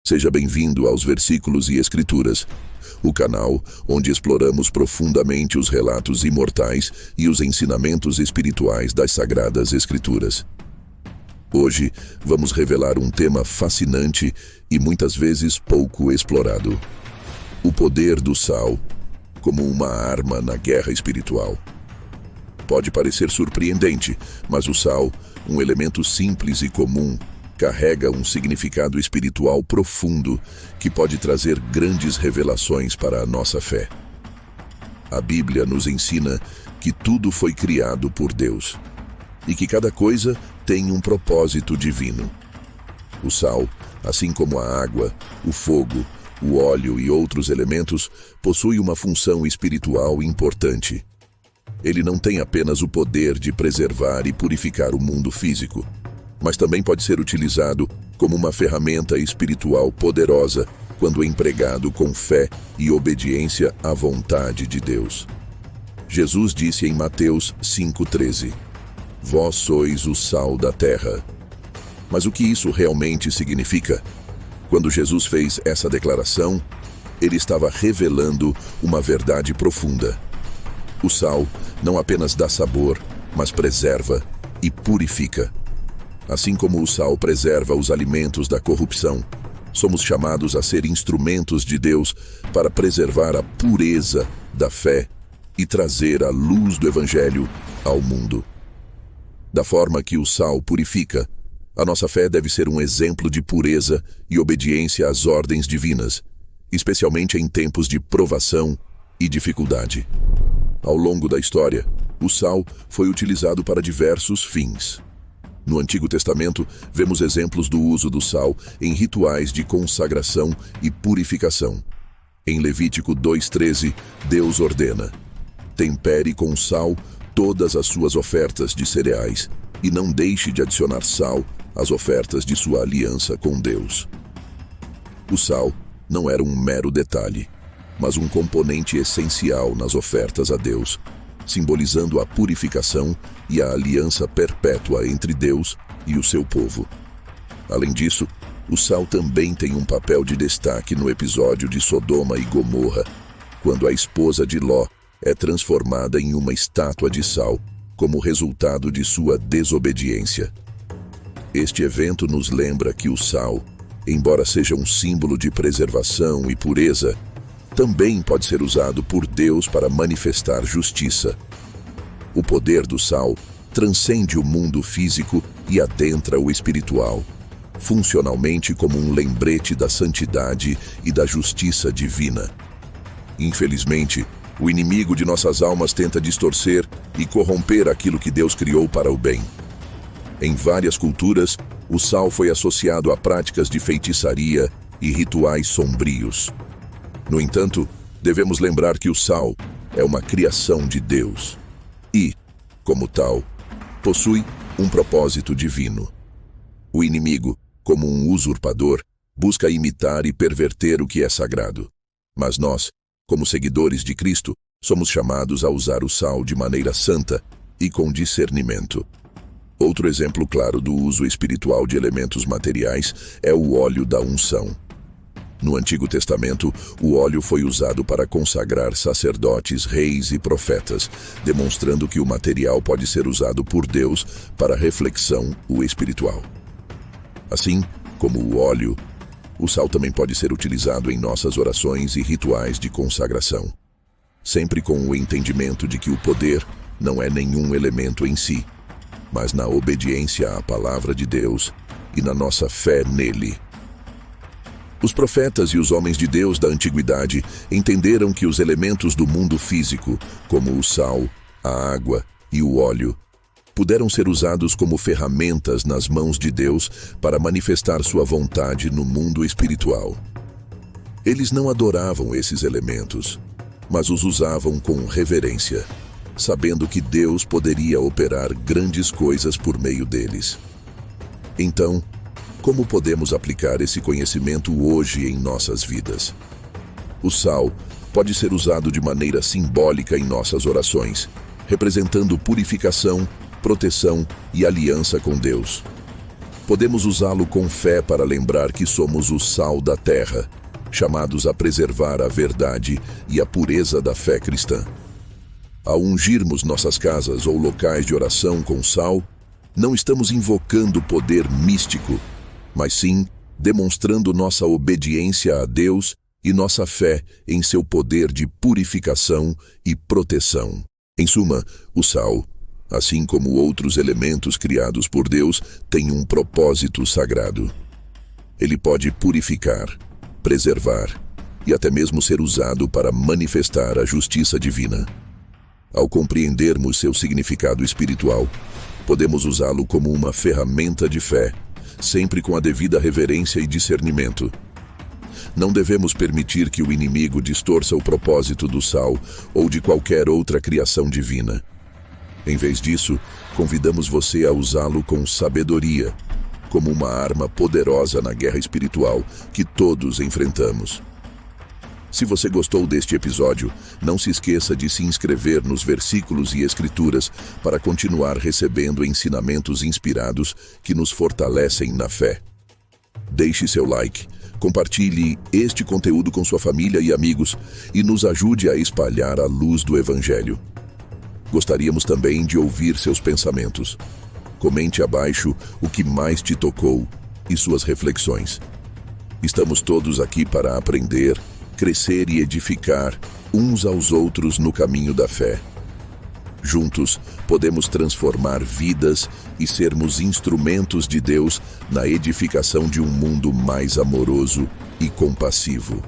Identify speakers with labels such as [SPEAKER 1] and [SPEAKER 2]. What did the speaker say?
[SPEAKER 1] Seja bem-vindo aos Versículos e Escrituras, o canal onde exploramos profundamente os relatos imortais e os ensinamentos espirituais das Sagradas Escrituras. Hoje, vamos revelar um tema fascinante e muitas vezes pouco explorado: o poder do sal como uma arma na guerra espiritual. Pode parecer surpreendente, mas o sal, um elemento simples e comum, carrega um significado espiritual profundo que pode trazer grandes revelações para a nossa fé. A Bíblia nos ensina que tudo foi criado por Deus e que cada coisa tem um propósito divino. O sal, assim como a água, o fogo, o óleo e outros elementos, possui uma função espiritual importante. Ele não tem apenas o poder de preservar e purificar o mundo físico, mas também pode ser utilizado como uma ferramenta espiritual poderosa quando empregado com fé e obediência à vontade de Deus. Jesus disse em Mateus 5,13: "Vós sois o sal da terra." Mas o que isso realmente significa? Quando Jesus fez essa declaração, ele estava revelando uma verdade profunda. O sal não apenas dá sabor, mas preserva e purifica. Assim como o sal preserva os alimentos da corrupção, somos chamados a ser instrumentos de Deus para preservar a pureza da fé e trazer a luz do Evangelho ao mundo. Da forma que o sal purifica, a nossa fé deve ser um exemplo de pureza e obediência às ordens divinas, especialmente em tempos de provação e dificuldade. Ao longo da história, o sal foi utilizado para diversos fins. No Antigo Testamento, vemos exemplos do uso do sal em rituais de consagração e purificação. Em Levítico 2,13, Deus ordena: "Tempere com sal todas as suas ofertas de cereais, e não deixe de adicionar sal às ofertas de sua aliança com Deus." O sal não era um mero detalhe, mas um componente essencial nas ofertas a Deus, simbolizando a purificação e a aliança perpétua entre Deus e o seu povo. Além disso, o sal também tem um papel de destaque no episódio de Sodoma e Gomorra, quando a esposa de Ló é transformada em uma estátua de sal, como resultado de sua desobediência. Este evento nos lembra que o sal, embora seja um símbolo de preservação e pureza, também pode ser usado por Deus para manifestar justiça. O poder do sal transcende o mundo físico e adentra o espiritual, funcionalmente como um lembrete da santidade e da justiça divina. Infelizmente, o inimigo de nossas almas tenta distorcer e corromper aquilo que Deus criou para o bem. Em várias culturas, o sal foi associado a práticas de feitiçaria e rituais sombrios. No entanto, devemos lembrar que o sal é uma criação de Deus e, como tal, possui um propósito divino. O inimigo, como um usurpador, busca imitar e perverter o que é sagrado. Mas nós, como seguidores de Cristo, somos chamados a usar o sal de maneira santa e com discernimento. Outro exemplo claro do uso espiritual de elementos materiais é o óleo da unção. No Antigo Testamento, o óleo foi usado para consagrar sacerdotes, reis e profetas, demonstrando que o material pode ser usado por Deus para reflexão espiritual. Assim como o óleo, o sal também pode ser utilizado em nossas orações e rituais de consagração, sempre com o entendimento de que o poder não é nenhum elemento em si, mas na obediência à palavra de Deus e na nossa fé nele. Os profetas e os homens de Deus da antiguidade entenderam que os elementos do mundo físico, como o sal, a água e o óleo, puderam ser usados como ferramentas nas mãos de Deus para manifestar sua vontade no mundo espiritual. Eles não adoravam esses elementos, mas os usavam com reverência, sabendo que Deus poderia operar grandes coisas por meio deles. Então, como podemos aplicar esse conhecimento hoje em nossas vidas? O sal pode ser usado de maneira simbólica em nossas orações, representando purificação, proteção e aliança com Deus. Podemos usá-lo com fé para lembrar que somos o sal da terra, chamados a preservar a verdade e a pureza da fé cristã. Ao ungirmos nossas casas ou locais de oração com sal, não estamos invocando poder místico, mas sim demonstrando nossa obediência a Deus e nossa fé em seu poder de purificação e proteção. Em suma, o sal, assim como outros elementos criados por Deus, tem um propósito sagrado. Ele pode purificar, preservar e até mesmo ser usado para manifestar a justiça divina. Ao compreendermos seu significado espiritual, podemos usá-lo como uma ferramenta de fé, sempre com a devida reverência e discernimento. Não devemos permitir que o inimigo distorça o propósito do sal ou de qualquer outra criação divina. Em vez disso, convidamos você a usá-lo com sabedoria, como uma arma poderosa na guerra espiritual que todos enfrentamos. Se você gostou deste episódio, não se esqueça de se inscrever nos Versículos e Escrituras para continuar recebendo ensinamentos inspirados que nos fortalecem na fé. Deixe seu like, compartilhe este conteúdo com sua família e amigos e nos ajude a espalhar a luz do Evangelho. Gostaríamos também de ouvir seus pensamentos. Comente abaixo o que mais te tocou e suas reflexões. Estamos todos aqui para aprender, crescer e edificar uns aos outros no caminho da fé. Juntos, podemos transformar vidas e sermos instrumentos de Deus na edificação de um mundo mais amoroso e compassivo.